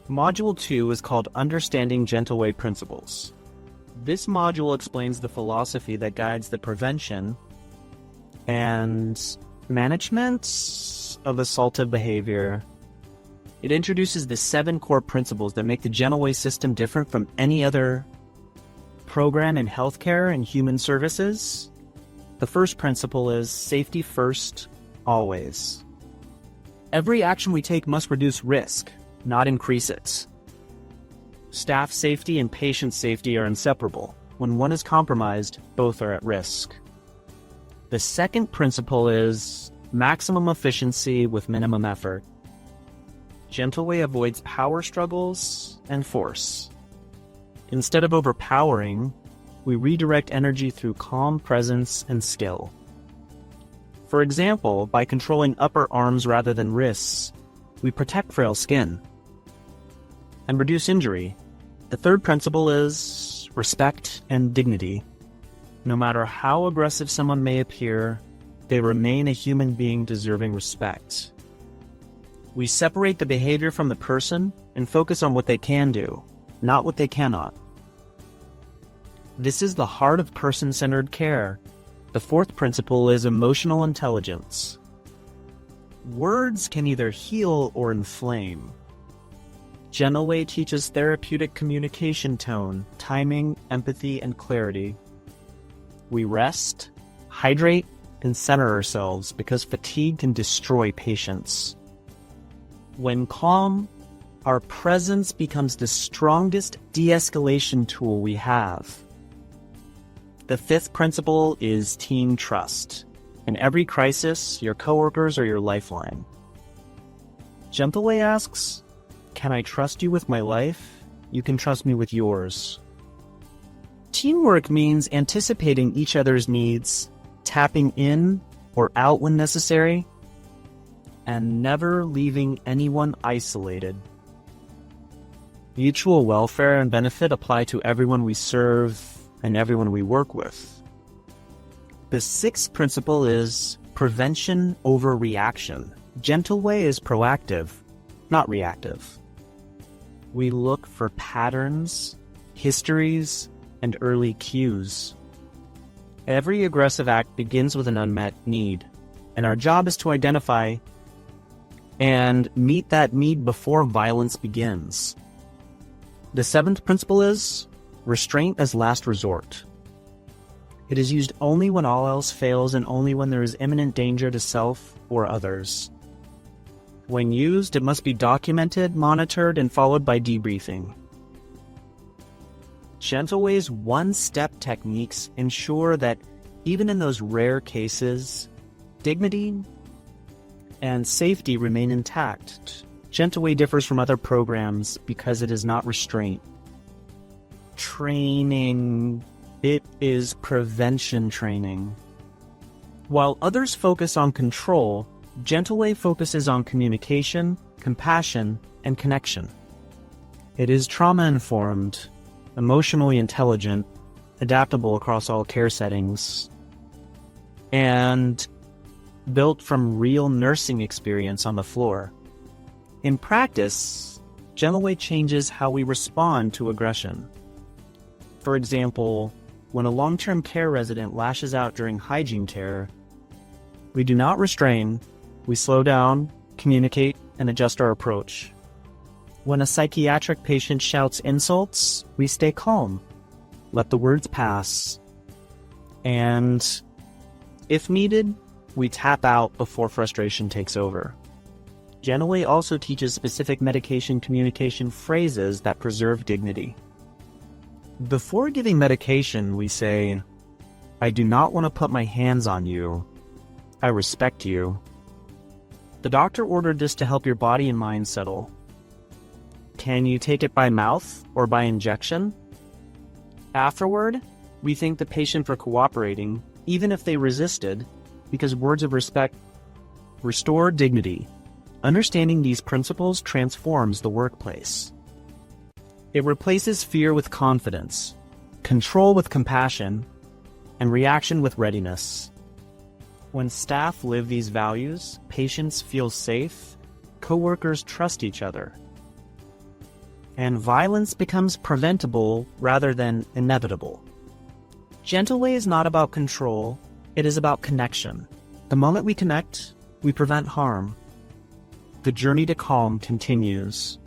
Module 2 is called Understanding Gentleway Principles. This module explains the philosophy that guides the prevention and management of assaultive behavior. It introduces the 7 core principles that make the Gentleway system different from any other program in healthcare and human services. The first principle is safety first, always. Every action we take must reduce risk, not increase it. Staff safety and patient safety are inseparable. When one is compromised, both are at risk. The second principle is maximum efficiency with minimum effort. Gentleway avoids power struggles and force. Instead of overpowering, we redirect energy through calm presence and skill. For example, by controlling upper arms rather than wrists, we protect frail skin and reduce injury. The third principle is respect and dignity. No matter how aggressive someone may appear, they remain a human being deserving respect. We separate the behavior from the person and focus on what they can do, not what they cannot. This is the heart of person-centered care. The fourth principle is emotional intelligence. Words can either heal or inflame. Gentleway teaches therapeutic communication tone, timing, empathy, and clarity. We rest, hydrate, and center ourselves because fatigue can destroy patience. When calm, our presence becomes the strongest de-escalation tool we have. The fifth principle is team trust. In every crisis, your coworkers are your lifeline. Gentleway asks, "Can I trust you with my life? You can trust me with yours." Teamwork means anticipating each other's needs, tapping in or out when necessary, and never leaving anyone isolated. Mutual welfare and benefit apply to everyone we serve and everyone we work with. The sixth principle is prevention over reaction. Gentleway is proactive, not reactive. We look for patterns, histories, and early cues. Every aggressive act begins with an unmet need, and our job is to identify and meet that need before violence begins. The seventh principle is restraint as last resort. It is used only when all else fails and only when there is imminent danger to self or others. When used, it must be documented, monitored, and followed by debriefing. Gentleway's one-step techniques ensure that even in those rare cases, dignity and safety remain intact. Gentleway differs from other programs because it is not restraint. Training, it is prevention training. While others focus on control, Gentleway focuses on communication, compassion, and connection. It is trauma-informed, emotionally intelligent, adaptable across all care settings, and built from real nursing experience on the floor. In practice, Gentleway changes how we respond to aggression. For example, when a long-term care resident lashes out during hygiene care, we do not restrain, we slow down, communicate, and adjust our approach. When a psychiatric patient shouts insults, we stay calm, let the words pass, and, if needed, we tap out before frustration takes over. Gentleway also teaches specific medication communication phrases that preserve dignity. Before giving medication, we say, "I do not want to put my hands on you. I respect you. The doctor ordered this to help your body and mind settle. Can you take it by mouth or by injection?" Afterward, we thank the patient for cooperating, even if they resisted, because words of respect restore dignity. Understanding these principles transforms the workplace. It replaces fear with confidence, control with compassion, and reaction with readiness. When staff live these values, patients feel safe, coworkers trust each other, and violence becomes preventable rather than inevitable. Gentleway is not about control, it is about connection. The moment we connect, we prevent harm. The journey to calm continues.